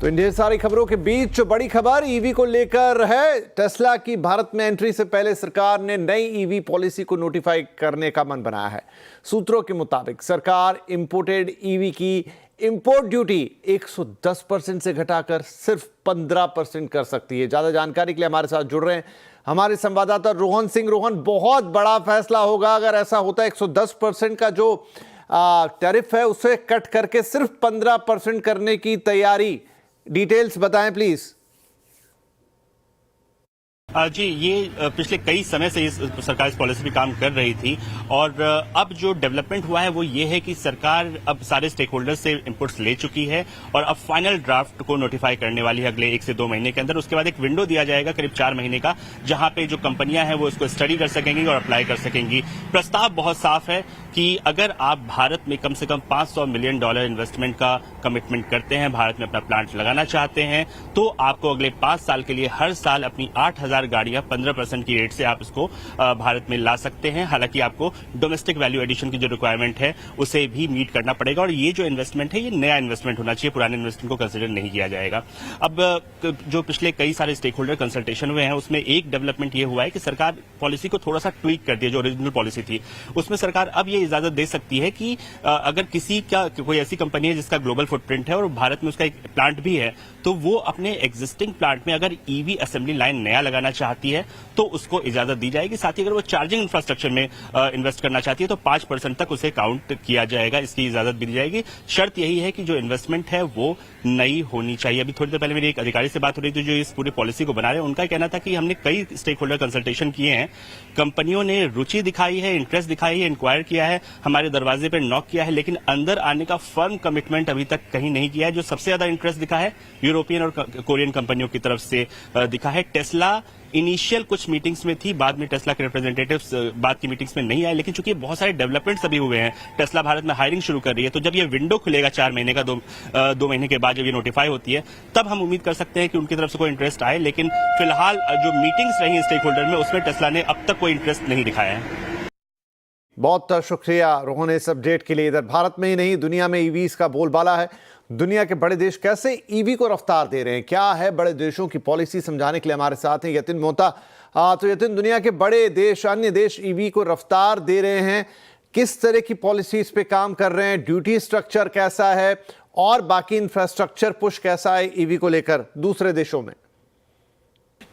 तो ढेर सारी खबरों के बीच जो बड़ी खबर ईवी को लेकर है, टेस्ला की भारत में एंट्री से पहले सरकार ने नई ईवी पॉलिसी को नोटिफाई करने का मन बनाया है। सूत्रों के मुताबिक सरकार इंपोर्टेड ईवी की इंपोर्ट ड्यूटी 110% से घटाकर सिर्फ 15% कर सकती है। ज्यादा जानकारी के लिए हमारे साथ जुड़ रहे हैं हमारे संवाददाता रोहन सिंह। रोहन, बहुत बड़ा फैसला होगा अगर ऐसा होता है। 110% का जो टैरिफ है उसे कट करके सिर्फ 15% करने की तैयारी। डिटेल्स बताएं प्लीज। जी, ये पिछले कई समय से सरकार इस पॉलिसी पे काम कर रही थी और अब जो डेवलपमेंट हुआ है वो ये है कि सरकार अब सारे स्टेक होल्डर्स से इनपुट्स ले चुकी है और अब फाइनल ड्राफ्ट को नोटिफाई करने वाली है अगले 1 से 2 महीने के अंदर। उसके बाद एक विंडो दिया जाएगा करीब 4 महीने का, जहां पे जो कंपनियां हैं वो इसको स्टडी कर सकेंगी और अप्लाई कर सकेंगी। प्रस्ताव बहुत साफ है कि अगर आप भारत में कम से कम $500 मिलियन इन्वेस्टमेंट का कमिटमेंट करते हैं, भारत में अपना प्लांट लगाना चाहते हैं, तो आपको अगले 5 साल के लिए हर साल अपनी 8,000 गाड़ियां 15% की रेट से आप इसको भारत में ला सकते हैं। हालांकि आपको डोमेस्टिक वैल्यू एडिशन की जो रिक्वायरमेंट है उसे भी मीट करना पड़ेगा और ये जो इन्वेस्टमेंट है ये नया इन्वेस्टमेंट होना चाहिए, पुराने इन्वेस्टमेंट को कंसिडर नहीं किया जाएगा। अब जो पिछले कई सारे स्टेक होल्डर कंसल्टेशन हुए हैं उसमें एक डेवलपमेंट ये हुआ है कि सरकार पॉलिसी को थोड़ा सा ट्वीक कर दिया। जो ओरिजिनल पॉलिसी थी उसमें सरकार अब ये इजाजत दे सकती है कि अगर किसी का कोई ऐसी कंपनी है जिसका ग्लोबल फुटप्रिंट है और भारत में उसका एक प्लांट भी है, तो वो अपने एग्जिस्टिंग प्लांट में अगर ईवी असेंबली लाइन नया लगाना चाहती है तो उसको इजाजत दी जाएगी। साथ ही अगर वो चार्जिंग इंफ्रास्ट्रक्चर में इन्वेस्ट करना चाहती है तो 5% तक उसे काउंट किया जाएगा, इसकी इजाजत भी दी जाएगी। शर्त यही है कि जो इन्वेस्टमेंट है वो नई होनी चाहिए। अभी थोड़ी देर पहले मेरी एक अधिकारी से बात हो रही थी जो इस पूरी पॉलिसी को बना रहे हैं। उनका कहना था कि हमने कई स्टेक होल्डर कंसल्टेशन किए हैं, कंपनियों ने रुचि दिखाई है, इंटरेस्ट दिखाई है, इंक्वायर किया है, हमारे दरवाजे पर नॉक किया है, लेकिन अंदर आने का फर्म कमिटमेंट अभी तक कहीं नहीं किया है। जो सबसे ज्यादा इंटरेस्ट दिखा है यूरोपियन और कोरियन कंपनियों की तरफ से दिखा है। टेस्ला इनिशियल कुछ मीटिंग्स में थी, बाद में टेस्ला के रिप्रेजेंटेटिव्स बाद की मीटिंग्स में नहीं आए, लेकिन चूंकि बहुत सारे डेवलपमेंट्स अभी हुए हैं, टेस्ला भारत में हायरिंग शुरू कर रही है, तो जब ये विंडो खुलेगा 4 महीने का, 2 महीने के बाद जब ये नोटिफाई होती है, तब हम उम्मीद कर सकते हैं कि उनकी तरफ से कोई इंटरेस्ट आए। लेकिन फिलहाल जो मीटिंग्स रही स्टेक होल्डर में उसमें टेस्ला ने अब तक कोई इंटरेस्ट नहीं दिखाया है। बहुत शुक्रिया रोहन इस अपडेट के लिए। इधर भारत में ही नहीं दुनिया में ईवीज का बोलबाला है। दुनिया के बड़े देश कैसे ईवी को रफ्तार दे रहे हैं, क्या है बड़े देशों की पॉलिसी, समझाने के लिए हमारे साथ हैं यतिन मोहता। तो यतिन, दुनिया के बड़े देश, अन्य देश ईवी को रफ्तार दे रहे हैं, किस तरह की पॉलिसीज पे काम कर रहे हैं, ड्यूटी स्ट्रक्चर कैसा है और बाकी इंफ्रास्ट्रक्चर पुश कैसा है ईवी को लेकर दूसरे देशों में?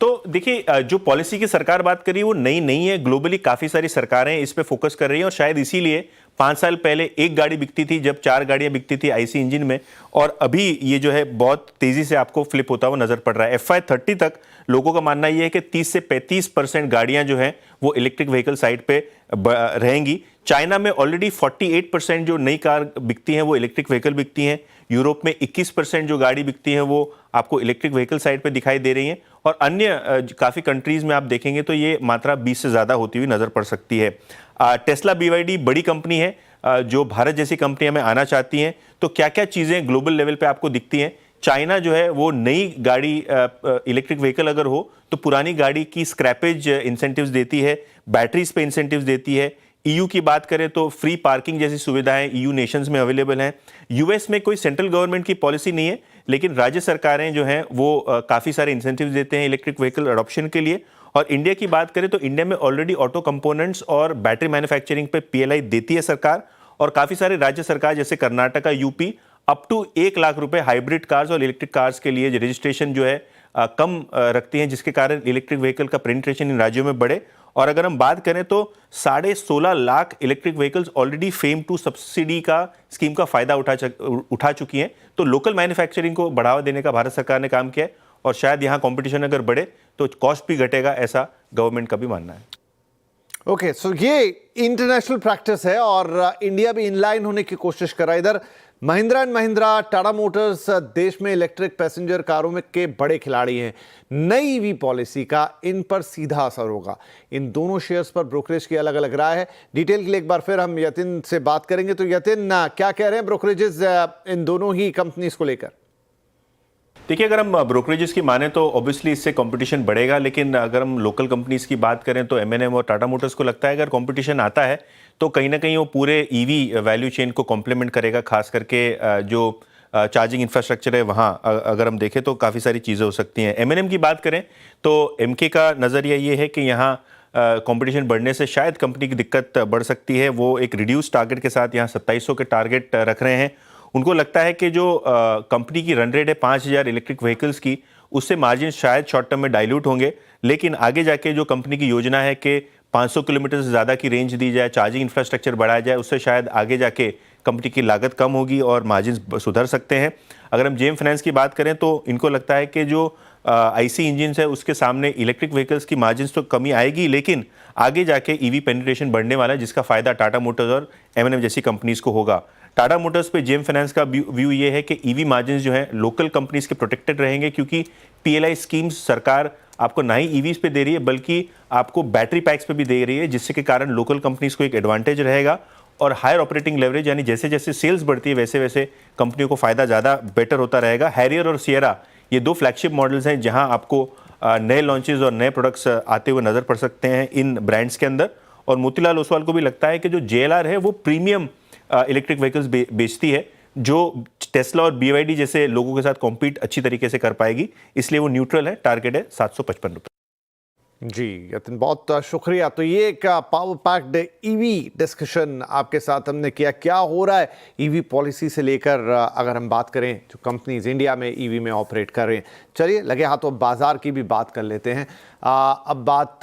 तो देखिए, जो पॉलिसी की सरकार बात करी वो नई नहीं है। ग्लोबली काफी सारी सरकारें इस पे फोकस कर रही हैं और शायद इसीलिए 5 साल पहले एक गाड़ी बिकती थी जब 4 गाड़ियां बिकती थी आईसी इंजन में, और अभी ये जो है बहुत तेजी से आपको फ्लिप होता हुआ नजर पड़ रहा है। FY 30 तक लोगों का मानना यह है कि 30 से 35% गाड़ियां जो हैं वो इलेक्ट्रिक व्हीकल साइड पे रहेंगी। चाइना में ऑलरेडी 48% जो नई कार बिकती हैं वो इलेक्ट्रिक व्हीकल बिकती हैं। यूरोप में 21% जो गाड़ी बिकती है वो आपको इलेक्ट्रिक व्हीकल साइड पे दिखाई दे रही हैं, और अन्य काफ़ी कंट्रीज में आप देखेंगे तो ये मात्रा 20 से ज़्यादा होती हुई नज़र पड़ सकती है। टेस्ला BYD बड़ी कंपनी है जो भारत जैसी कंपनियां में आना चाहती हैं। तो क्या क्या चीज़ें ग्लोबल लेवल पे आपको दिखती हैं? चाइना जो है वो नई गाड़ी इलेक्ट्रिक व्हीकल अगर हो तो पुरानी गाड़ी की स्क्रैपेज इंसेंटिव्स देती है, बैटरीज पे इंसेंटिव्स देती है। EU की बात करें तो फ्री पार्किंग जैसी सुविधाएं EU नेशंस में अवेलेबल हैं। US में कोई सेंट्रल गवर्नमेंट की पॉलिसी नहीं है, लेकिन राज्य सरकारें जो हैं वो काफ़ी सारे इंसेंटिव्स देते हैं इलेक्ट्रिक व्हीकल अडॉप्शन के लिए। और इंडिया की बात करें तो इंडिया में ऑलरेडी ऑटो कंपोनेंट्स और बैटरी मैन्युफैक्चरिंग पे PLI देती है सरकार, और काफ़ी सारे राज्य सरकार जैसे Karnataka, UP up to 1 lakh रुपए हाइब्रिड कार्स और इलेक्ट्रिक कार्स के लिए रजिस्ट्रेशन जो है कम रखती हैं, जिसके कारण इलेक्ट्रिक व्हीकल का पेनिट्रेशन इन राज्यों में बढ़े। और अगर हम बात करें तो 16.5 lakh electric vehicles already FAME two subsidy का स्कीम का फायदा उठा चुकी हैं। तो लोकल मैन्युफैक्चरिंग को बढ़ावा देने का भारत सरकार ने काम किया है, और शायद यहाँ कंपटीशन अगर बढ़े तो कॉस्ट भी घटेगा, ऐसा गवर्नमेंट का भी मानना है। ओके, सो ये इंटरनेशनल प्रैक्टिस है और इंडिया भी इनलाइन होने की कोशिश कर रहा है। इधर महिंद्रा एंड महिंद्रा, टाटा मोटर्स देश में इलेक्ट्रिक पैसेंजर कारों में के बड़े खिलाड़ी हैं। नई ईवी पॉलिसी का इन पर सीधा असर होगा। इन दोनों शेयर्स पर ब्रोकरेज की अलग अलग राय है। डिटेल के लिए एक बार फिर हम यतिन से बात करेंगे। तो यतिन, क्या कह रहे हैं ब्रोकरेजेस इन दोनों ही कंपनीज को लेकर? देखिए, अगर हम ब्रोकरेजेस की माने तो ऑब्वियसली इससे कंपटीशन बढ़ेगा, लेकिन अगर हम लोकल कंपनीज की बात करें तो M&M और टाटा मोटर्स को लगता है अगर कंपटीशन आता है तो कहीं ना कहीं वो पूरे ईवी वैल्यू चेन को कॉम्प्लीमेंट करेगा, खास करके जो चार्जिंग इंफ्रास्ट्रक्चर है वहाँ अगर हम देखें तो काफ़ी सारी चीज़ें हो सकती हैं। एमएनएम की बात करें तो एमके का नज़रिया ये है कि यहाँ कंपटीशन बढ़ने से शायद कंपनी की दिक्कत बढ़ सकती है। वो एक रिड्यूस टारगेट के साथ यहाँ 2700 के टारगेट रख रहे हैं। उनको लगता है कि जो कंपनी की रन रेट है 5000 इलेक्ट्रिक व्हीकल्स की, उससे मार्जिन शायद शॉर्ट टर्म में डाइल्यूट होंगे, लेकिन आगे जाके जो कंपनी की योजना है कि 500 किलोमीटर से ज़्यादा की रेंज दी जाए, चार्जिंग इंफ्रास्ट्रक्चर बढ़ाया जाए, उससे शायद आगे जाके कंपनी की लागत कम होगी और मार्जिन सुधर सकते हैं। अगर हम जेएम फाइनेंस की बात करें तो इनको लगता है कि जो आईसी इंजन है उसके सामने इलेक्ट्रिक व्हीकल्स की मार्जिन तो कमी आएगी, लेकिन आगे जाके ईवी पेनिट्रेशन बढ़ने वाला है, जिसका फायदा टाटा मोटर्स और एमएनएम जैसी कंपनीज को होगा। टाटा मोटर्स पे जेएम फाइनेंस का व्यू ये है कि ईवी मार्जिन जो है लोकल कंपनीज के प्रोटेक्टेड रहेंगे, क्योंकि पीएलआई स्कीम्स सरकार आपको ना ही ईवीज पे दे रही है बल्कि आपको बैटरी पैक्स पे भी दे रही है, जिससे के कारण लोकल कंपनीज को एक एडवांटेज रहेगा और हायर ऑपरेटिंग लेवरेज, यानी जैसे जैसे सेल्स बढ़ती है वैसे वैसे कंपनियों को फायदा ज़्यादा बेटर होता रहेगा। हैरियर और सियरा ये दो फ्लैगशिप मॉडल्स हैं जहां आपको नए लॉन्चेस और नए प्रोडक्ट्स आते हुए नजर पड़ सकते हैं इन ब्रांड्स के अंदर। और मोतीलाल ओसवाल को भी लगता है कि जो जेएलआर है वो प्रीमियम इलेक्ट्रिक व्हीकल्स बेचती है, जो टेस्ला और बीवाईडी जैसे लोगों के साथ कॉम्पीट अच्छी तरीके से कर पाएगी, इसलिए वो न्यूट्रल है। टारगेट है 755 रुपये। जी यतिन, बहुत शुक्रिया। तो ये एक पावर पैक्ड ईवी डिस्कशन आपके साथ हमने किया। क्या हो रहा है ईवी पॉलिसी से लेकर अगर हम बात करें जो कंपनीज इंडिया में ईवी में ऑपरेट कर रहे हैं। चलिए लगे हाथों बाजार की भी बात कर लेते हैं। अब बात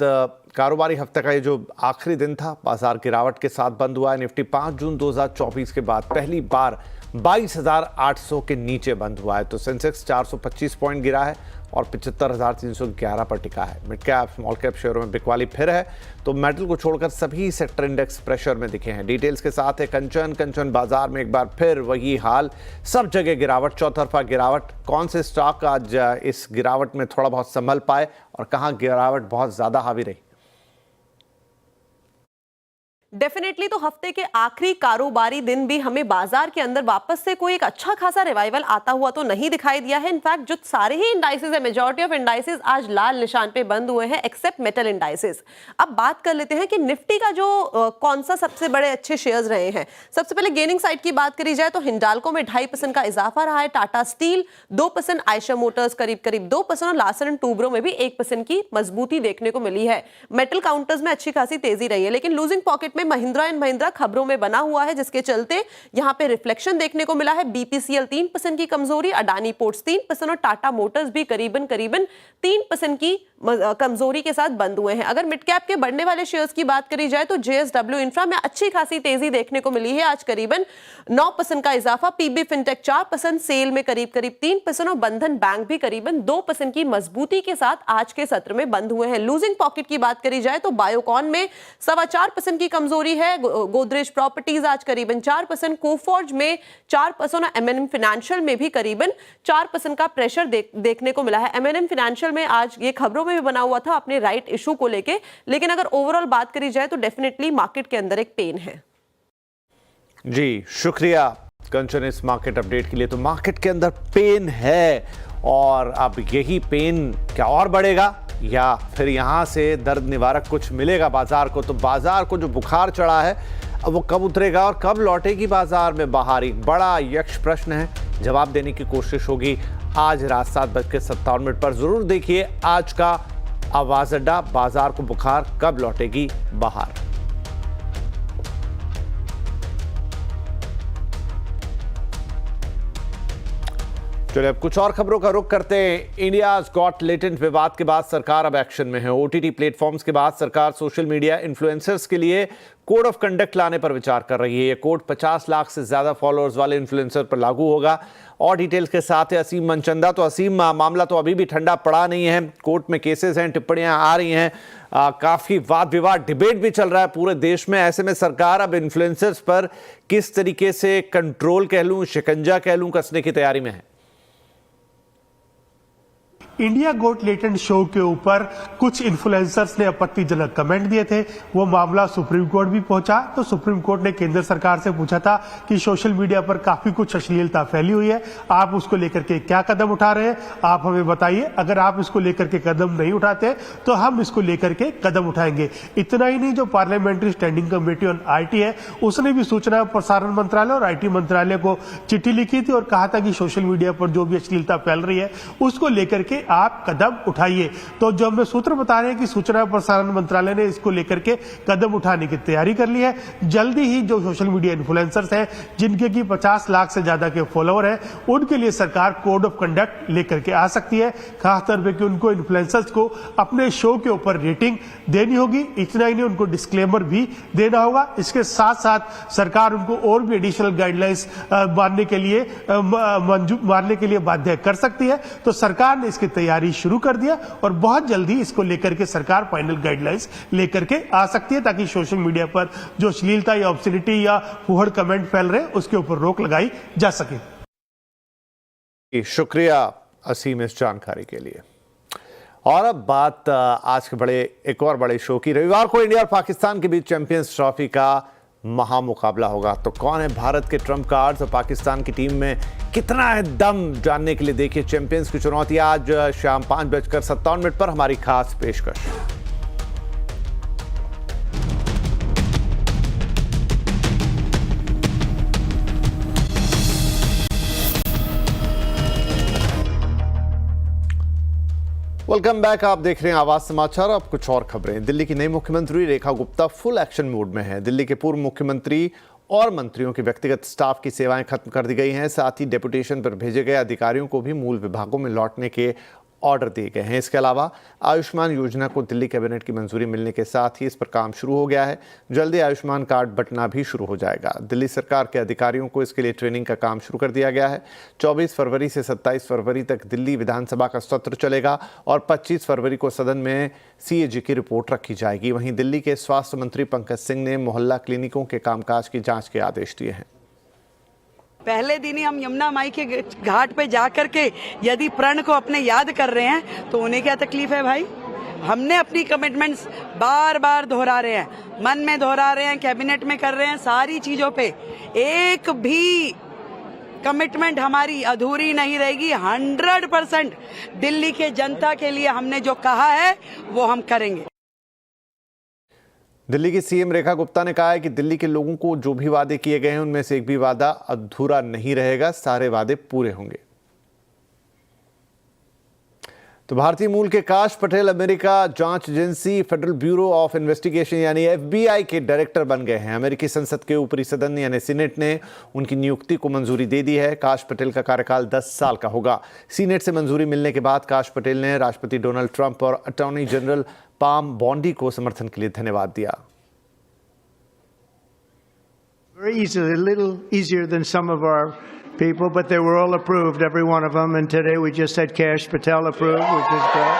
कारोबारी हफ्ते का ये जो आखिरी दिन था, बाजार गिरावट के साथ बंद हुआ है। निफ्टी 5 जून 2024 के बाद पहली बार 22,800 के नीचे बंद हुआ है। तो सेंसेक्स 425 पॉइंट गिरा है और 75,311 पर टिका है। मिड कैप स्मॉल कैप शेयरों में बिकवाली फिर है। तो मेटल को छोड़कर सभी सेक्टर इंडेक्स प्रेशर में दिखे हैं। डिटेल्स के साथ है कंचन बाजार में एक बार फिर वही हाल, सब जगह गिरावट, चौतरफा गिरावट। कौन से स्टॉक आज इस गिरावट में थोड़ा बहुत संभल पाए और कहां गिरावट बहुत ज्यादा हावी रही? डेफिनेटली तो हफ्ते के आखिरी कारोबारी दिन भी हमें बाजार के अंदर वापस से कोई एक अच्छा खासा रिवाइवल आता हुआ तो नहीं दिखाई दिया है। इनफैक्ट जो सारे ही इंडाइसेस है, मेजॉरिटी ऑफ इंडाइसेस आज लाल निशान पे बंद हुए हैं एक्सेप्ट मेटल इंडाइसेस। अब बात कर लेते हैं कि निफ्टी का जो कौन सा सबसे बड़े अच्छे शेयर्स रहे हैं। सबसे पहले गेनिंग साइड की बात करी जाए तो हिंडाल्को में 2.5% का इजाफा रहा है, टाटा स्टील 2%, आयशर मोटर्स करीब 2% और लार्सन एंड टूब्रो में भी 1% की मजबूती देखने को मिली है। मेटल काउंटर्स में अच्छी खासी तेजी रही है, लेकिन लूजिंग पॉकेट में महिंद्रा एंड महिंद्रा खबरों में बना हुआ है, जिसके चलते यहां पे रिफ्लेक्शन देखने को मिला है। बीपीसीएल 3% की कमजोरी, अडानी पोर्ट्स 3% और टाटा मोटर्स भी करीबन 3% की कमजोरी के साथ बंद हुए हैं। अगर मिड कैप के बढ़ने वाले शेयर्स की बात करी जाए तो जेएसडब्ल्यू इंफ्रा में अच्छी खासी तेजी देखने को मिली है, आज करीबन 9% का इजाफा। पीबी फिनटेक 4%, सेल में करीब 3% और बंधन बैंक भी करीबन 2% की मजबूती के साथ आज के सत्र में बंद हुए हैं। लूजिंग पॉकेट की बात करी जाए तो बायोकॉन में 4.25% की कमजोरी है, गोदरेज प्रॉपर्टीज आज करीबन 4%, कोफॉर्ज में 4% और एमएनएम फाइनेंशियल में भी करीबन 4% का प्रेशर देखने को मिला है। एमएनएम फाइनेंशियल में आज ये खबरों में भी बना हुआ था अपने राइट इशू को लेके, लेकिन अगर ओवरऑल बात करी जाए तो डेफिनेटली मार्केट के अंदर एक पेन है। जी शुक्रिया कंचन इस मार्केट अपडेट के लिए। तो मार्केट के अंदर पेन है और अब यही पेन क्या और बढ़ेगा या फिर यहां से दर्द निवारक कुछ मिलेगा बाजार को? तो बाजार को जो बुखार चढ़ा है अब वो कब उतरेगा और कब लौटेगी बाजार में बाहर, एक बड़ा यक्ष प्रश्न है। जवाब देने की कोशिश होगी आज रात 7:57 पर। जरूर देखिए आज का आवाज अड्डा, बाजार को बुखार कब लौटेगी बाहर। चलिए अब कुछ और खबरों का रुख करते हैं। इंडियाज गॉट लेटेंट विवाद के बाद सरकार अब एक्शन में है। ओटीटी प्लेटफॉर्म्स के बाद सरकार सोशल मीडिया इन्फ्लुएंसर्स के लिए कोड ऑफ कंडक्ट लाने पर विचार कर रही है। यह कोड 50 लाख से ज्यादा फॉलोअर्स वाले इन्फ्लुएंसर पर लागू होगा। और डिटेल्स के साथ है असीम मनचंदा। तो असीम, मामला तो अभी भी ठंडा पड़ा नहीं है, कोर्ट में केसेस हैं, टिप्पणियां आ रही हैं, काफी वाद विवाद डिबेट भी चल रहा है पूरे देश में। ऐसे में सरकार अब इन्फ्लुएंसर्स पर किस तरीके से कंट्रोल कह लूं, शिकंजा कह लूं, कसने की तैयारी में है? इंडिया गोट लेटेंट शो के ऊपर कुछ इन्फ्लुएंसर्स ने आपत्तिजनक कमेंट दिए थे। वो मामला सुप्रीम कोर्ट भी पहुंचा, तो सुप्रीम कोर्ट ने केंद्र सरकार से पूछा था कि सोशल मीडिया पर काफी कुछ अश्लीलता फैली हुई है, आप उसको लेकर के क्या कदम उठा रहे हैं, आप हमें बताइए। अगर आप इसको लेकर के कदम नहीं उठाते तो हम इसको लेकर के कदम उठाएंगे। इतना ही नहीं, जो parliamentary standing committee on IT है, उसने भी सूचना और प्रसारण मंत्रालय और आईटी मंत्रालय को चिट्ठी लिखी थी और कहा था कि सोशल मीडिया पर जो भी अश्लीलता फैल रही है उसको लेकर के आप कदम उठाइए। तो जो हमें सूत्र बता रहे हैं कि सूचना और प्रसारण मंत्रालय ने इसको लेकर के कदम उठाने की तैयारी कर ली है। जल्दी ही जो सोशल मीडिया इन्फ्लुएंसर्स हैं, जिनके की 50 लाख से ज्यादा के फॉलोअर हैं, उनके लिए सरकार कोड ऑफ कंडक्ट लेकर के आ सकती है। खासतौर पर कि उनको इन्फ्लुएंसर्स को अपने शो के ऊपर रेटिंग देनी होगी। इतना ही नहीं, उनको डिस्क्लेमर भी देना होगा। इसके साथ साथ सरकार उनको और भी एडिशनल गाइडलाइंस मानने के लिए बाध्य कर सकती है। तो सरकार ने इसकी तैयारी शुरू कर दिया और बहुत जल्दी इसको लेकर के सरकार फाइनल गाइडलाइंस लेकर के आ सकती है, ताकि सोशल मीडिया पर जो अश्लीलता या ऑब्सिनिटी या फूहड़ कमेंट फैल रहे हैं उसके ऊपर रोक लगाई जा सके। शुक्रिया असीम इस जानकारी के लिए। और अब बात आज के एक और बड़े शो की। रविवार को इंडिया और पाकिस्तान के बीच चैंपियंस ट्रॉफी का महामुकाबला होगा। तो कौन है भारत के ट्रम्प कार्ड्स और पाकिस्तान की टीम में कितना है दम, जानने के लिए देखिए चैंपियंस की चुनौती आज शाम 5:57 पर हमारी खास पेशकश। वेलकम बैक, आप देख रहे हैं आवाज समाचार। अब कुछ और खबरें। दिल्ली की नई मुख्यमंत्री Rekha Gupta full action mode में है। दिल्ली के पूर्व मुख्यमंत्री और मंत्रियों के व्यक्तिगत स्टाफ की सेवाएं खत्म कर दी गई हैं। साथ ही डेपुटेशन पर भेजे गए अधिकारियों को भी मूल विभागों में लौटने के ऑर्डर दिए गए हैं। इसके अलावा आयुष्मान योजना को दिल्ली कैबिनेट की मंजूरी मिलने के साथ ही इस पर काम शुरू हो गया है। जल्दी आयुष्मान कार्ड बंटना भी शुरू हो जाएगा। दिल्ली सरकार के अधिकारियों को इसके लिए ट्रेनिंग का काम शुरू कर दिया गया है। 24 फरवरी से 27 फरवरी तक दिल्ली विधानसभा का सत्र चलेगा और 25 फरवरी को सदन में सीएजी की रिपोर्ट रखी जाएगी। वहीं दिल्ली के स्वास्थ्य मंत्री पंकज सिंह ने मोहल्ला क्लिनिकों के कामकाज की जांच के आदेश दिए हैं। पहले दिन ही हम यमुना माई के घाट पे जाकर के यदि प्रण को अपने याद कर रहे हैं तो उन्हें क्या तकलीफ है भाई। हमने अपनी कमिटमेंट्स बार बार दोहरा रहे हैं, मन में दोहरा रहे हैं, कैबिनेट में कर रहे हैं, सारी चीजों पे एक भी कमिटमेंट हमारी अधूरी नहीं रहेगी। 100% दिल्ली के जनता के लिए हमने जो कहा है वो हम करेंगे। दिल्ली की सीएम रेखा गुप्ता ने कहा है कि दिल्ली के लोगों को जो भी वादे किए गए हैं उनमें से एक भी वादा अधूरा नहीं रहेगा, सारे वादे पूरे होंगे। तो भारतीय मूल के काश पटेल अमेरिका जांच agency federal bureau of investigation यानी एफबीआई के डायरेक्टर बन गए हैं। अमेरिकी संसद के ऊपरी सदन यानी सीनेट ने उनकी नियुक्ति को मंजूरी दे दी है। काश पटेल का कार्यकाल 10 साल का होगा। सीनेट से मंजूरी मिलने के बाद काश पटेल ने राष्ट्रपति डोनाल्ड ट्रंप और अटॉर्नी जनरल पाम बॉन्डी को समर्थन के लिए धन्यवाद दिया। Very easy, a little easier than some of our people, but they were all approved, every one of them. And today we just had Kash Patel approved, which is great.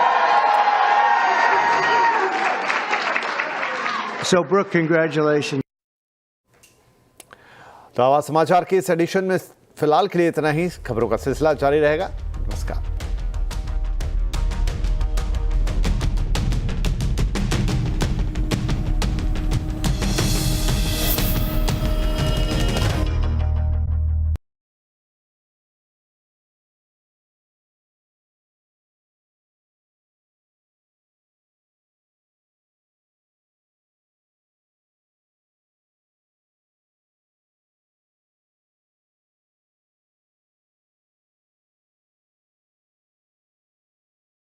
So, Brooke, congratulations. तो आवाज समाचार के इस addition में फिलहाल के लिए इतना ही। खबरों का सिलसिला जारी रहेगा।